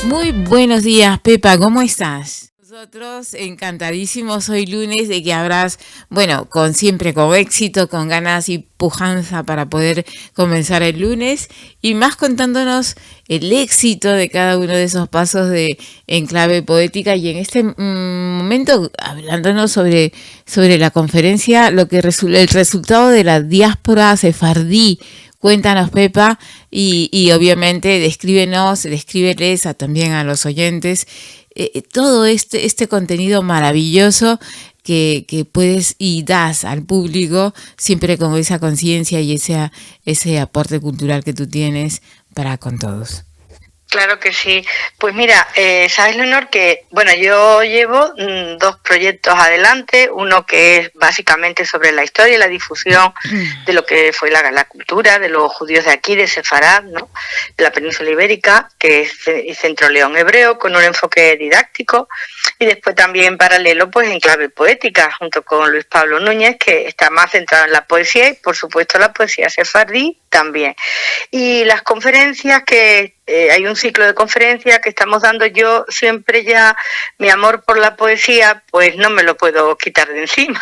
Muy buenos días, Pepa, ¿cómo estás? Nosotros encantadísimos hoy lunes de que habrás, bueno, siempre con éxito, con ganas y pujanza para poder comenzar el lunes y más contándonos el éxito de cada uno de esos pasos de en clave poética y en este momento hablándonos sobre la conferencia, el resultado de la diáspora sefardí. Cuéntanos, Pepa, y obviamente descríbeles también a los oyentes todo este contenido maravilloso que puedes y das al público siempre con esa conciencia y ese aporte cultural que tú tienes para con todos. Claro que sí. Pues mira, sabes, Leonor, que bueno, yo llevo dos proyectos adelante, uno que es básicamente sobre la historia y la difusión de lo que fue la cultura de los judíos de aquí, de Sefarad, ¿no? De la península ibérica, que es Centro León Hebreo, con un enfoque didáctico, y después también en paralelo, pues en clave poética, junto con Luis Pablo Núñez, que está más centrado en la poesía y por supuesto la poesía sefardí también. Y las conferencias que hay un ciclo de conferencias que estamos dando, yo siempre ya mi amor por la poesía pues no me lo puedo quitar de encima.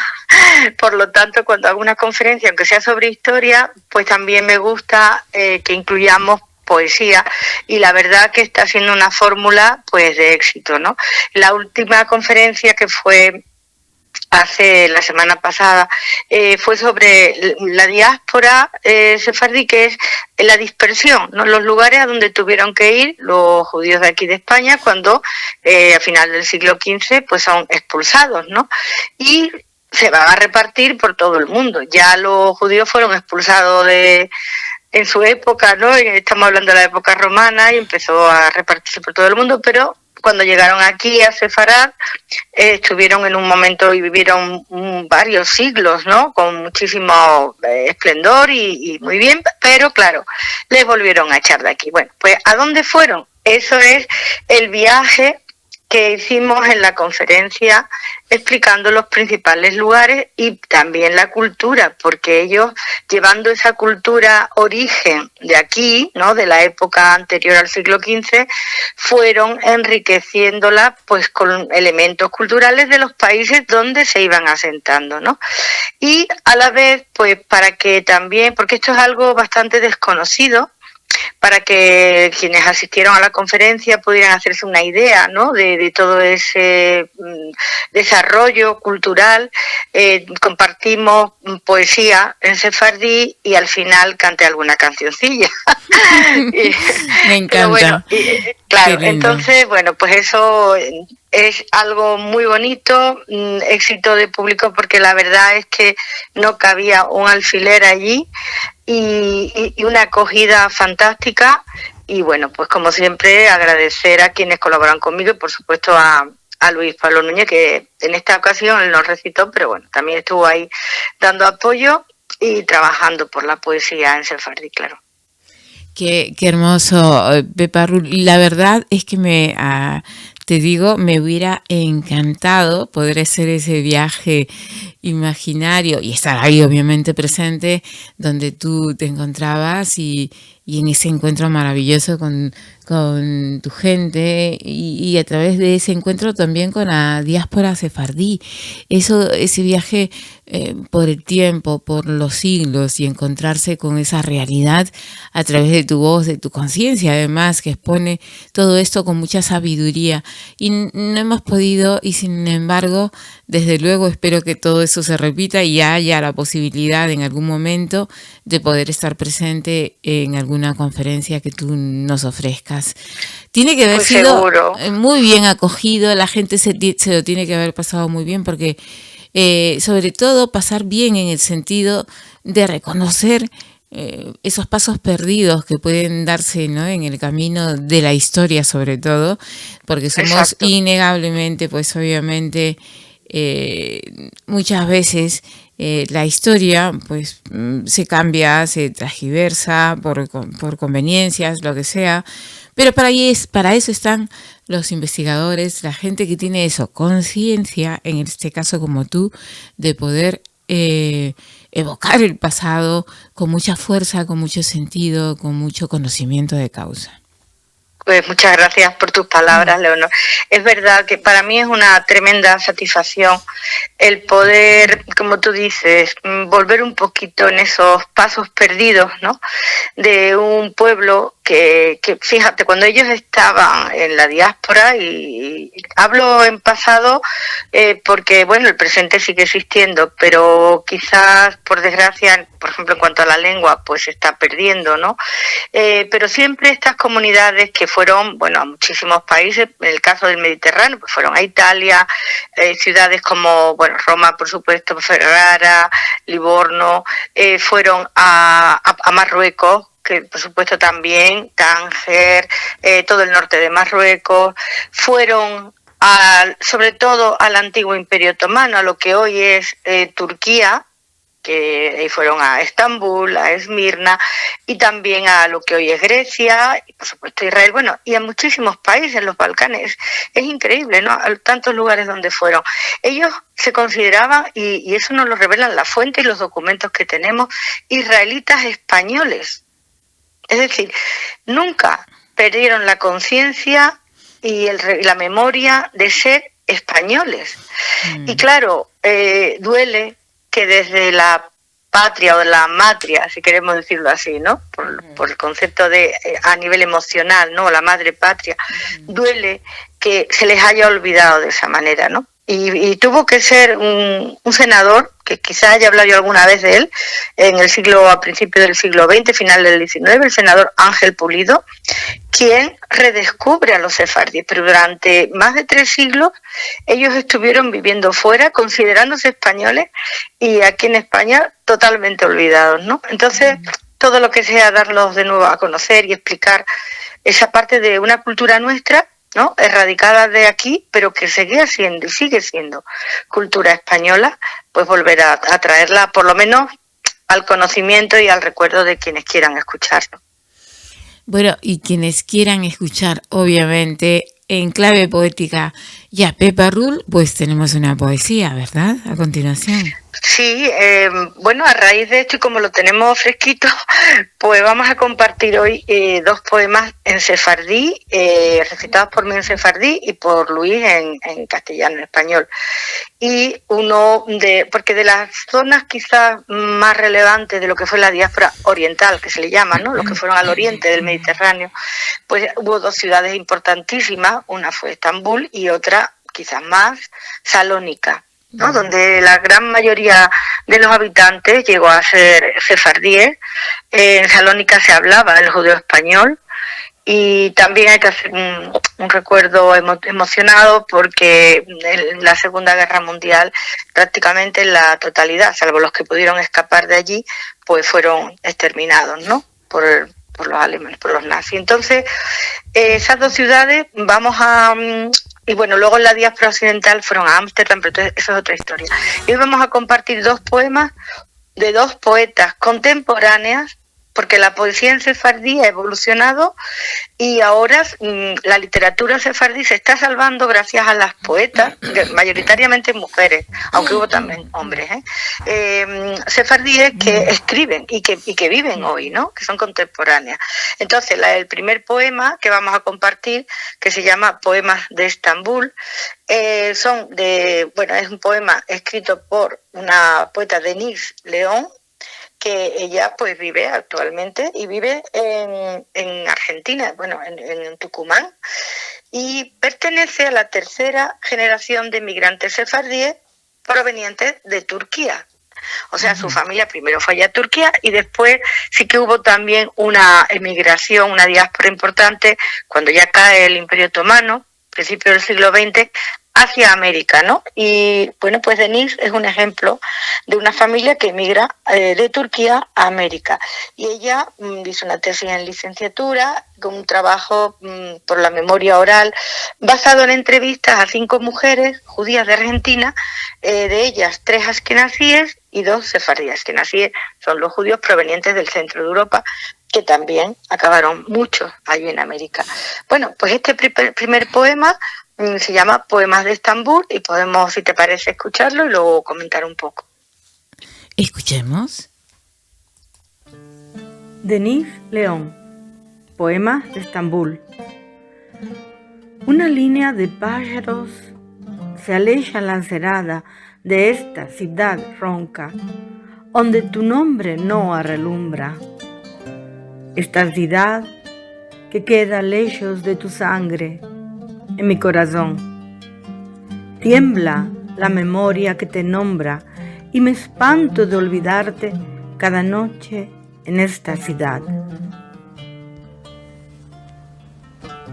Por lo tanto, cuando hago una conferencia, aunque sea sobre historia, pues también me gusta que incluyamos poesía, y la verdad que está siendo una fórmula pues de éxito, ¿no? La última conferencia, que fue hace la semana pasada, fue sobre la diáspora sefardí, que es la dispersión, ¿no? Los lugares a donde tuvieron que ir los judíos de aquí de España cuando a final del siglo XV pues son expulsados, ¿no? Y se van a repartir por todo el mundo. Ya los judíos fueron expulsados en su época, ¿no? Estamos hablando de la época romana, y empezó a repartirse por todo el mundo, pero cuando llegaron aquí a Sefarad, estuvieron en un momento y vivieron varios siglos, ¿no? Con muchísimo esplendor y muy bien, pero claro, les volvieron a echar de aquí. Bueno, pues ¿a dónde fueron? Eso es el viaje que hicimos en la conferencia, explicando los principales lugares y también la cultura, porque ellos, llevando esa cultura origen de aquí, ¿no? De la época anterior al siglo XV, fueron enriqueciéndola pues con elementos culturales de los países donde se iban asentando, ¿no? Y a la vez, pues para que también, porque esto es algo bastante desconocido, para que quienes asistieron a la conferencia pudieran hacerse una idea, ¿no? de todo ese desarrollo cultural. Compartimos poesía en sefardí y al final canté alguna cancioncilla. Me encanta. Pero bueno, claro, entonces, bueno, pues eso es algo muy bonito, éxito de público, porque la verdad es que no cabía un alfiler allí, y una acogida fantástica. Y bueno, pues como siempre, agradecer a quienes colaboran conmigo y por supuesto a Luis Pablo Núñez, que en esta ocasión él no recitó, pero bueno, también estuvo ahí dando apoyo y trabajando por la poesía en sefardí, claro. Qué hermoso, Pepa Rull. La verdad es que te digo, me hubiera encantado poder hacer ese viaje imaginario y estar ahí obviamente presente donde tú te encontrabas y en ese encuentro maravilloso con tu gente y a través de ese encuentro también con la diáspora sefardí. Ese viaje por el tiempo, por los siglos y encontrarse con esa realidad a través de tu voz, de tu conciencia, además, que expone todo esto con mucha sabiduría. Y no hemos podido, y sin embargo, desde luego espero que todo eso se repita y haya la posibilidad en algún momento de poder estar presente en alguna conferencia que tú nos ofrezcas. Tiene que haber pues sido seguro. Muy bien acogido, la gente se lo tiene que haber pasado muy bien porque sobre todo pasar bien en el sentido de reconocer esos pasos perdidos que pueden darse, ¿no? En el camino de la historia, sobre todo, porque somos Exacto. innegablemente, pues obviamente, muchas veces la historia pues se cambia, se transgiversa por conveniencias, lo que sea, pero para eso están los investigadores, la gente que tiene eso, conciencia, en este caso como tú, de poder evocar el pasado con mucha fuerza, con mucho sentido, con mucho conocimiento de causa. Pues muchas gracias por tus palabras, Leonor. Es verdad que para mí es una tremenda satisfacción el poder, como tú dices, volver un poquito en esos pasos perdidos, ¿no? De un pueblo que fíjate, cuando ellos estaban en la diáspora, y hablo en pasado porque, bueno, el presente sigue existiendo, pero quizás, por desgracia, por ejemplo, en cuanto a la lengua, pues se está perdiendo, ¿no? Pero siempre estas comunidades que fueron, bueno, a muchísimos países, en el caso del Mediterráneo, pues fueron a Italia, ciudades como, bueno, Roma, por supuesto, Ferrara, Livorno, fueron a Marruecos, que por supuesto también, Tánger, todo el norte de Marruecos, fueron sobre todo al antiguo Imperio Otomano, a lo que hoy es Turquía, que fueron a Estambul, a Esmirna, y también a lo que hoy es Grecia, y por supuesto Israel, bueno, y a muchísimos países en los Balcanes. Es increíble, ¿no? A tantos lugares donde fueron. Ellos se consideraban, y eso nos lo revelan la fuente y los documentos que tenemos, israelitas españoles. Es decir, nunca perdieron la conciencia y la memoria de ser españoles. Y claro, duele que desde la patria o la matria, si queremos decirlo así, ¿no? Por el concepto de a nivel emocional, ¿no? La madre patria, duele que se les haya olvidado de esa manera, ¿no? Y tuvo que ser un senador, que quizás haya hablado yo alguna vez de él, a principios del siglo XX, final del XIX, el senador Ángel Pulido, quien redescubre a los sefardíes, pero durante más de 3 siglos ellos estuvieron viviendo fuera, considerándose españoles, y aquí en España totalmente olvidados, ¿no? Entonces, todo lo que sea darlos de nuevo a conocer y explicar esa parte de una cultura nuestra, ¿no? Erradicada de aquí, pero que seguía siendo y sigue siendo cultura española, pues volver a traerla por lo menos al conocimiento y al recuerdo de quienes quieran escucharlo. Bueno, y quienes quieran escuchar, obviamente, en clave poética y a Pepa Rull, pues tenemos una poesía, ¿verdad? A continuación. Sí, bueno, a raíz de esto y como lo tenemos fresquito, pues vamos a compartir hoy 2 poemas en sefardí, recitados por mí en sefardí y por Luis en castellano, en español. Y porque de las zonas quizás más relevantes de lo que fue la diáspora oriental, que se le llama, ¿no? Los que fueron al oriente del Mediterráneo, pues hubo 2 ciudades importantísimas, una fue Estambul y otra, quizás más, Salónica, ¿no? Donde la gran mayoría de los habitantes llegó a ser sefardíes. En Salónica se hablaba el judeo español, y también hay que hacer un recuerdo emocionado porque en la Segunda Guerra Mundial prácticamente la totalidad, salvo los que pudieron escapar de allí, pues fueron exterminados, ¿no? Por los alemanes, por los nazis. Entonces, esas 2 ciudades y bueno, luego en la diáspora occidental fueron a Ámsterdam, pero eso es otra historia. Y hoy vamos a compartir 2 poemas de 2 poetas contemporáneas, porque la poesía en sefardí ha evolucionado y ahora la literatura sefardí se está salvando gracias a las poetas, mayoritariamente mujeres, aunque hubo también hombres, sefardíes que escriben y que viven hoy, ¿no? Que son contemporáneas. Entonces, el primer poema que vamos a compartir, que se llama Poemas de Estambul, es un poema escrito por una poeta, Denise León, que ella pues vive actualmente y vive en Argentina, bueno, en Tucumán, y pertenece a la 3ª generación de migrantes sefardíes provenientes de Turquía. O sea, su familia primero fue allá a Turquía y después sí que hubo también una emigración, una diáspora importante cuando ya cae el Imperio Otomano, principios del siglo XX, hacia América, ¿no? Y bueno, pues Denise es un ejemplo de una familia que emigra de Turquía a América. Y ella hizo una tesis en licenciatura, con un trabajo por la memoria oral, basado en entrevistas a 5 mujeres judías de Argentina, de ellas 3 askenazíes y 2 sefardíes. Askenazíes son los judíos provenientes del centro de Europa, que también acabaron muchos allí en América. Bueno, pues este primer poema se llama Poemas de Estambul y podemos, si te parece, escucharlo y luego comentar un poco. Escuchemos. Denise León, Poemas de Estambul. Una línea de pájaros se aleja lancerada de esta ciudad ronca, donde tu nombre no relumbra. Esta ciudad que queda lejos de tu sangre en mi corazón. Tiembla la memoria que te nombra y me espanto de olvidarte cada noche en esta ciudad.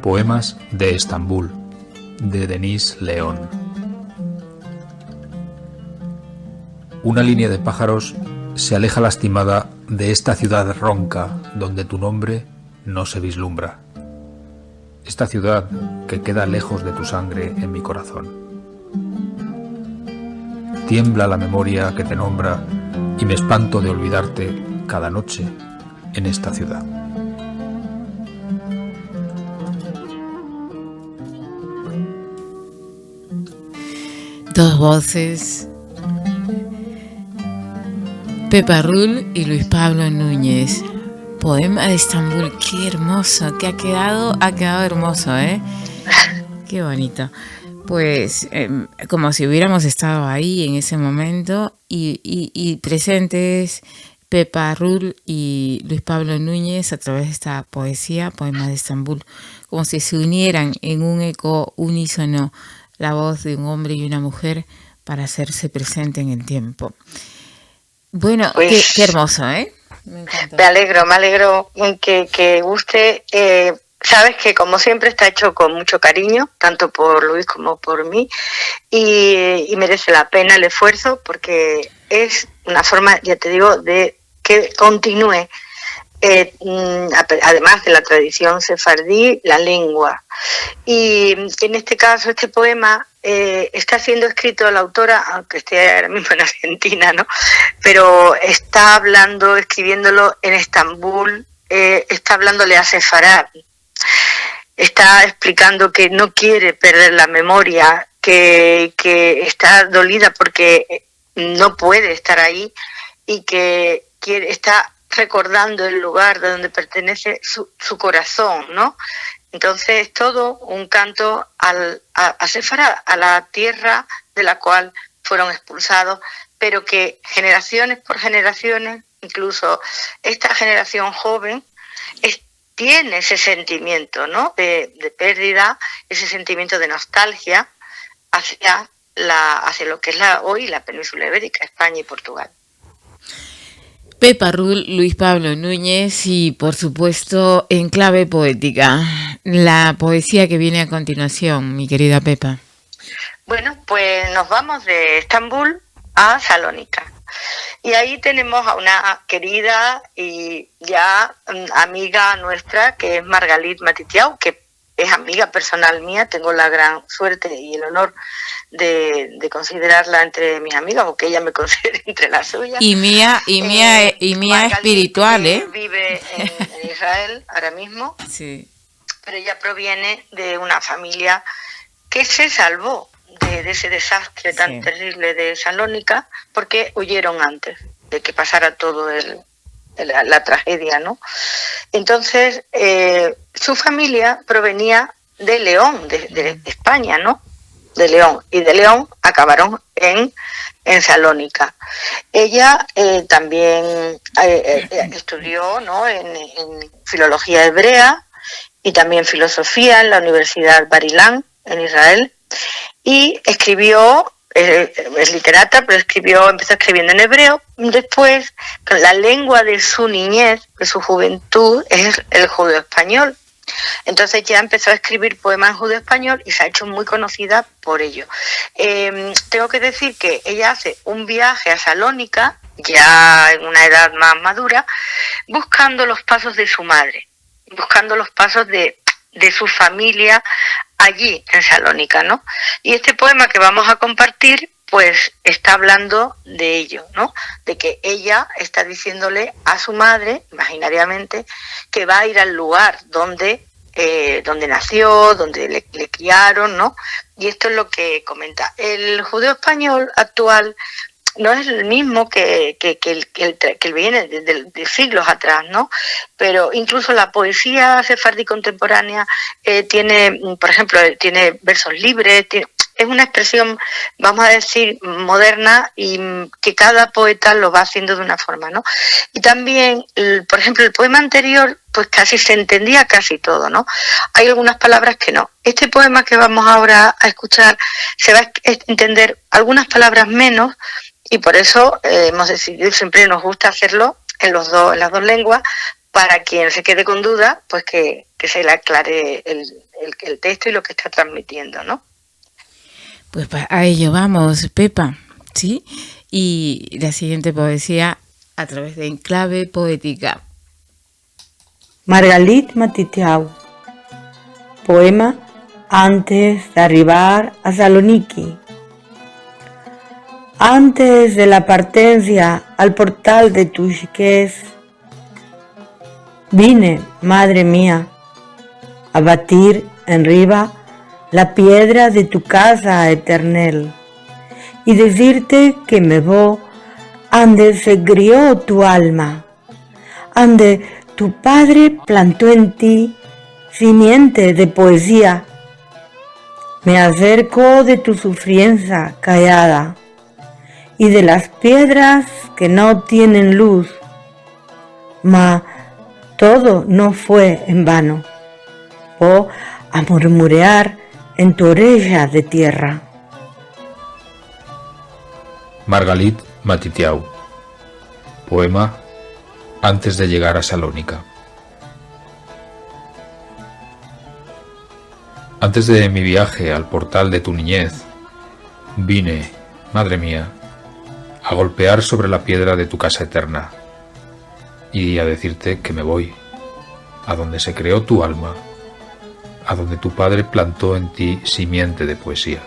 Poemas de Estambul, de Denise León. Una línea de pájaros se aleja lastimada de esta ciudad ronca donde tu nombre no se vislumbra. Esta ciudad que queda lejos de tu sangre en mi corazón. Tiembla la memoria que te nombra y me espanto de olvidarte cada noche en esta ciudad. Dos voces, Pepa Rull y Luis Pablo Núñez. Poema de Estambul, qué hermoso, que ha quedado hermoso, ¿eh? Qué bonito. Pues como si hubiéramos estado ahí en ese momento y presentes Pepa Rull y Luis Pablo Núñez a través de esta poesía, Poema de Estambul, como si se unieran en un eco unísono la voz de un hombre y una mujer para hacerse presente en el tiempo. Bueno, pues, qué hermoso, ¿eh? Me encantó. Me alegro que guste. Sabes que como siempre está hecho con mucho cariño, tanto por Luis como por mí, y merece la pena el esfuerzo porque es una forma, ya te digo, de que continúe, además de la tradición sefardí, la lengua. Y en este caso, este poema está siendo escrito la autora, aunque esté ahora mismo en Argentina, ¿no? Pero está escribiéndolo en Estambul, está hablándole a Sefarad. Está explicando que no quiere perder la memoria, que está dolida porque no puede estar ahí y que está recordando el lugar de donde pertenece su corazón, ¿no? Entonces es todo un canto a Sefarad, a la tierra de la cual fueron expulsados, pero que generaciones por generaciones, incluso esta generación joven, tiene ese sentimiento, ¿no? de pérdida, ese sentimiento de nostalgia hacia lo que es hoy la península ibérica, España y Portugal. Pepa Rull, Luis Pablo Núñez y, por supuesto, en clave poética, la poesía que viene a continuación, mi querida Pepa. Bueno, pues nos vamos de Estambul a Salónica. Y ahí tenemos a una querida y ya amiga nuestra, que es Margalit Matitiau, que es amiga personal mía. Tengo la gran suerte y el honor de considerarla entre mis amigas, o que ella me considere entre las suyas. Y mía Margalit, espiritual, vive en Israel ahora mismo. Sí. Pero ella proviene de una familia que se salvó de ese desastre tan terrible de Salónica, porque huyeron antes de que pasara todo la tragedia, ¿no? Entonces, su familia provenía de León, de España, ¿no? De León, y de León acabaron en Salónica. Ella también estudió, ¿no? en filología hebrea y también filosofía en la Universidad Bar-Ilan en Israel, y escribió, es literata, pero empezó escribiendo en hebreo. Después, la lengua de su niñez, de su juventud, es el judeo-español. Entonces ya empezó a escribir poemas en judeo-español y se ha hecho muy conocida por ello. Tengo que decir que ella hace un viaje a Salónica, ya en una edad más madura, buscando los pasos de su madre, buscando los pasos de su familia allí en Salónica, ¿no? Y este poema que vamos a compartir, pues está hablando de ello, ¿no? De que ella está diciéndole a su madre, imaginariamente, que va a ir al lugar donde nació, donde le criaron, ¿no? Y esto es lo que comenta. El judeo español actual no es el mismo que viene de siglos atrás, ¿no? Pero incluso la poesía sefardí contemporánea tiene, por ejemplo, tiene versos libres, es una expresión, vamos a decir, moderna y que cada poeta lo va haciendo de una forma, ¿no? Y también, por ejemplo, el poema anterior, pues casi se entendía casi todo, ¿no? Hay algunas palabras que no. Este poema que vamos ahora a escuchar se va a entender algunas palabras menos y por eso hemos decidido, siempre nos gusta hacerlo en las dos lenguas, para quien se quede con duda, pues que se le aclare el texto y lo que está transmitiendo, ¿no? Pues a ello vamos, Pepa, ¿sí? Y la siguiente poesía a través de Enclave Poética. Margalit Matitiau. Poema antes de arribar a Saloniki. Antes de la partencia al portal de tu chiquez, vine, madre mía, a batir en riba la piedra de tu casa eternel y decirte que me voy ande se crió tu alma, ande tu padre plantó en ti simiente de poesía. Me acerco de tu sufriencia callada y de las piedras que no tienen luz, mas todo no fue en vano. Voy a murmurear en tu orilla de tierra. Margalit Matitiau. Poema antes de llegar a Salónica. Antes de mi viaje al portal de tu niñez, vine, madre mía, a golpear sobre la piedra de tu casa eterna y a decirte que me voy, a donde se creó tu alma, a donde tu padre plantó en ti simiente de poesía.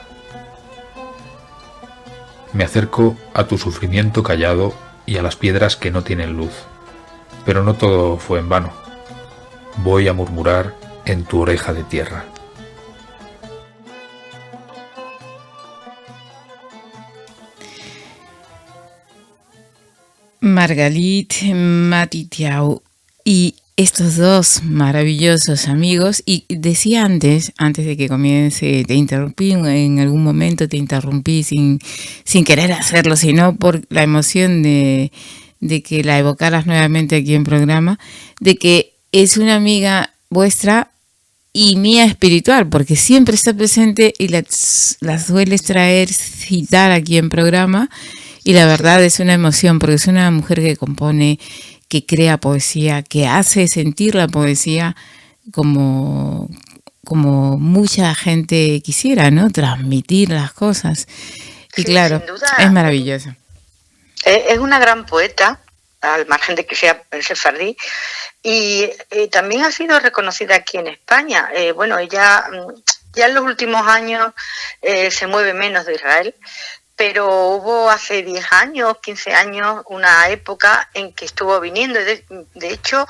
Me acerco a tu sufrimiento callado y a las piedras que no tienen luz, pero no todo fue en vano. Voy a murmurar en tu oreja de tierra. Margalit Matitiau y estos dos maravillosos amigos, y decía antes de que comience, te interrumpí en algún momento, te interrumpí sin querer hacerlo, sino por la emoción de que la evocaras nuevamente aquí en programa, de que es una amiga vuestra y mía espiritual, porque siempre está presente y las sueles traer, citar aquí en programa, y la verdad es una emoción, porque es una mujer que compone, que crea poesía, que hace sentir la poesía como mucha gente quisiera, ¿no? Transmitir las cosas. Y sí, claro, sin duda, es maravilloso. Es una gran poeta, al margen de que sea sefardí, y también ha sido reconocida aquí en España. Bueno, ella ya en los últimos años se mueve menos de Israel, pero hubo hace 10 años, 15 años, una época en que estuvo viniendo. De hecho,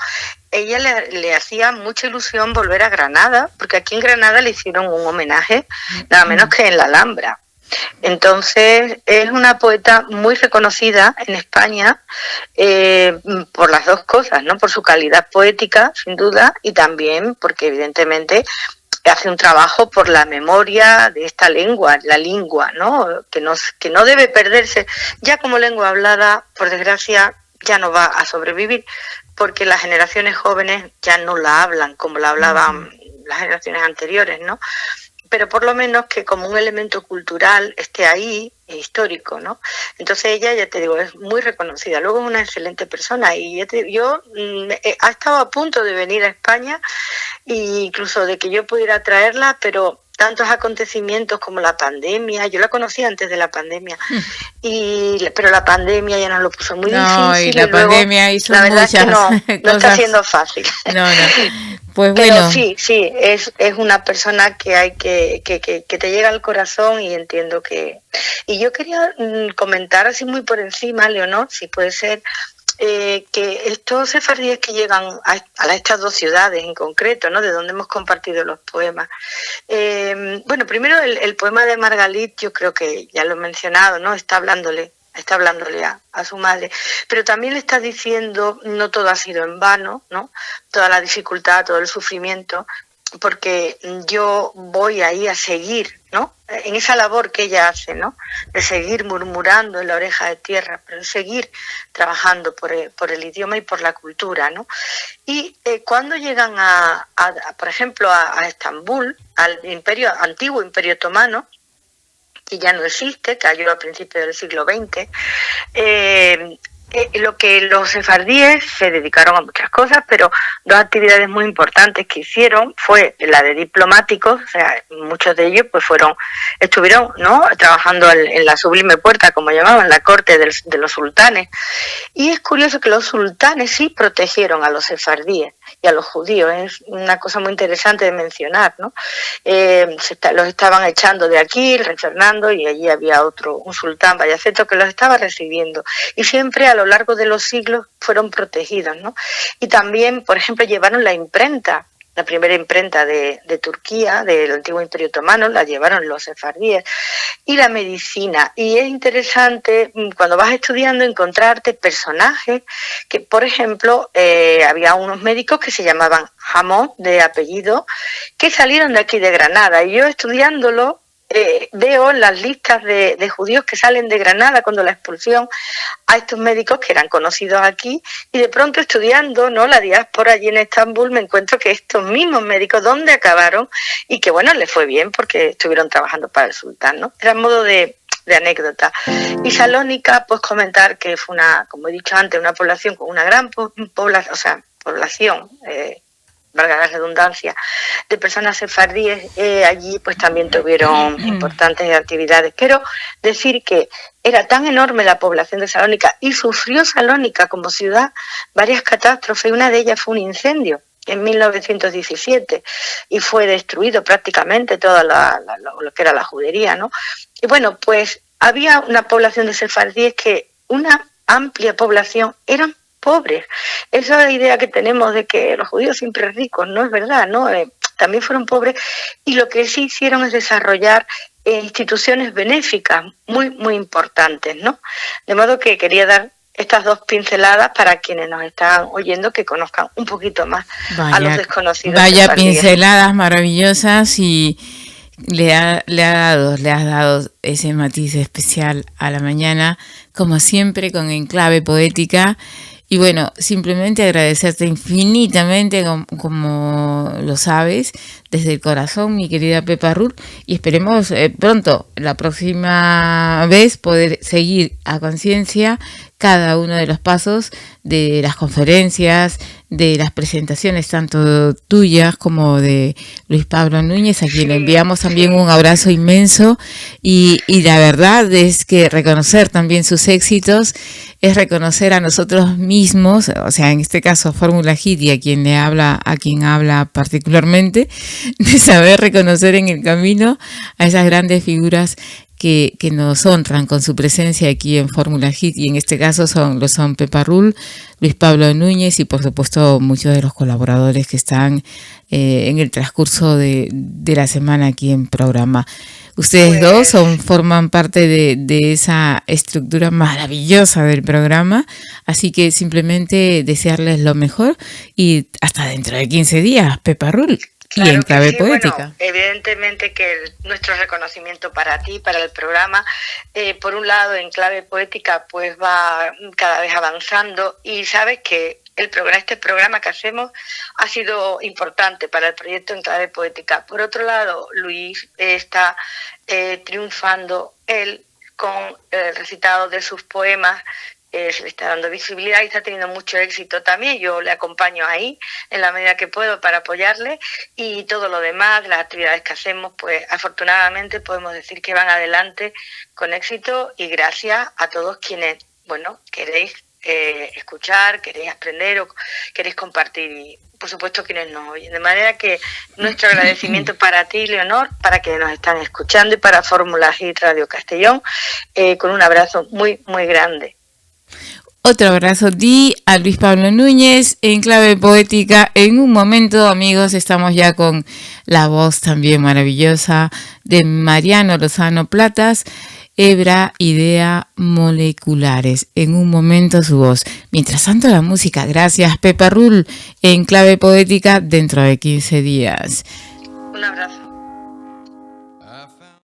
ella le hacía mucha ilusión volver a Granada, porque aquí en Granada le hicieron un homenaje, nada menos que en la Alhambra. Entonces, es una poeta muy reconocida en España por las dos cosas, ¿no? Por su calidad poética, sin duda, y también porque, evidentemente, hace un trabajo por la memoria de esta lengua, la lengua, ¿no? Que no debe perderse. Ya como lengua hablada, por desgracia, ya no va a sobrevivir, porque las generaciones jóvenes ya no la hablan como la hablaban las generaciones anteriores, ¿no? Pero por lo menos que como un elemento cultural esté ahí, histórico, ¿no? Entonces ella, ya te digo, es muy reconocida. Luego es una excelente persona y yo ha estado a punto de venir a España e incluso de que yo pudiera traerla, pero tantos acontecimientos como la pandemia, yo la conocí antes de la pandemia, pero la pandemia ya nos lo puso muy difícil. Y la pandemia hizo la verdad muchas es que no está siendo fácil. No. Pues pero bueno. sí, es una persona que hay que te llega al corazón y entiendo que... Y yo quería comentar así muy por encima, Leonor, si puede ser, que estos sefardíes que llegan a estas dos ciudades en concreto, ¿no? De donde hemos compartido los poemas. Bueno, primero el poema de Margalit, yo creo que ya lo he mencionado, ¿no? Está hablándole está hablándole a su madre, pero también le está diciendo no todo ha sido en vano, ¿no? Toda la dificultad, todo el sufrimiento, porque yo voy ahí a seguir, ¿no? En esa labor que ella hace, ¿no? De seguir murmurando en la oreja de tierra, pero de seguir trabajando por el idioma y por la cultura, ¿no? Y cuando llegan por ejemplo, a Estambul, al antiguo Imperio Otomano, que ya no existe, cayó a principios del siglo XX, lo que los sefardíes se dedicaron a muchas cosas, pero dos actividades muy importantes que hicieron fue la de diplomáticos, o sea, muchos de ellos pues estuvieron, ¿no?, trabajando en la Sublime Puerta, como llamaban, la corte de los sultanes. Y es curioso que los sultanes sí protegieron a los sefardíes y a los judíos, es una cosa muy interesante de mencionar, ¿no? Los estaban echando de aquí, el rey Fernando, y allí había un sultán, Bayaceto, que los estaba recibiendo, y siempre a lo largo de los siglos fueron protegidos, ¿no? Y también, por ejemplo, llevaron la imprenta, la primera imprenta de Turquía, del antiguo Imperio Otomano, la llevaron los sefardíes, y la medicina. Y es interesante, cuando vas estudiando, encontrarte personajes que, por ejemplo, había unos médicos que se llamaban Hamon, de apellido, que salieron de aquí de Granada, y yo estudiándolo, veo en las listas de judíos que salen de Granada cuando la expulsión a estos médicos que eran conocidos aquí, y de pronto estudiando, ¿no?, la diáspora allí en Estambul, me encuentro que estos mismos médicos, ¿dónde acabaron? Y que bueno, les fue bien porque estuvieron trabajando para el sultán, ¿no? Era modo de anécdota. Y Salónica, pues comentar que fue como he dicho antes, una población con una gran población, valga la redundancia, de personas sefardíes. Allí pues también tuvieron importantes actividades. Quiero decir que era tan enorme la población de Salónica y sufrió Salónica como ciudad varias catástrofes, y una de ellas fue un incendio en 1917 y fue destruido prácticamente toda lo que era la judería, ¿no? Y bueno, pues había una población de sefardíes que una amplia población eran pobres. Esa es la idea que tenemos de que los judíos siempre ricos, no es verdad, ¿no? También fueron pobres, y lo que sí hicieron es desarrollar instituciones benéficas muy, muy importantes, ¿no? De modo que quería dar estas dos pinceladas para quienes nos están oyendo, que conozcan un poquito más a los desconocidos. Vaya pinceladas maravillosas, y le has dado ese matiz especial a la mañana, como siempre, con Enclave Poética. Y bueno, simplemente agradecerte infinitamente, como lo sabes, desde el corazón, mi querida Pepa Rull, y esperemos pronto, la próxima vez, poder seguir a conciencia cada uno de los pasos de las conferencias, de las presentaciones, tanto tuyas como de Luis Pablo Núñez, a quien le enviamos también un abrazo inmenso, y la verdad es que reconocer también sus éxitos es reconocer a nosotros mismos, o sea, en este caso Fórmula Hit, y a quien habla particularmente, de saber reconocer en el camino a esas grandes figuras que nos honran con su presencia aquí en Fórmula Hit, y en este caso son Pepa Rull, Luis Pablo Núñez, y por supuesto muchos de los colaboradores que están en el transcurso de la semana aquí en programa. Ustedes dos forman parte de esa estructura maravillosa del programa, así que simplemente desearles lo mejor, y hasta dentro de 15 días, Pepa Rull. Claro, y Enclave sí, Poética. Bueno, evidentemente que nuestro reconocimiento para ti, para el programa, por un lado, Enclave Poética pues va cada vez avanzando, y sabes que este programa que hacemos ha sido importante para el proyecto Enclave Poética. Por otro lado, Luis está triunfando él con el recitado de sus poemas. Se le está dando visibilidad y está teniendo mucho éxito también. Yo le acompaño ahí en la medida que puedo para apoyarle, y todo lo demás, las actividades que hacemos, pues afortunadamente podemos decir que van adelante con éxito, y gracias a todos quienes, bueno, queréis escuchar, queréis aprender o queréis compartir, y por supuesto quienes nos oyen. De manera que nuestro agradecimiento para ti, Leonor, para quienes nos están escuchando, y para Fórmula Hit Radio Castellón, con un abrazo muy, muy grande. Otro abrazo a ti, a Luis Pablo Núñez, Enclave Poética. En un momento, amigos, estamos ya con la voz también maravillosa de Mariano Lozano Platas. hebra, idea, moleculares. En un momento su voz. Mientras tanto la música. Gracias, Pepa Rull, en Clave Poética dentro de 15 días. Un abrazo.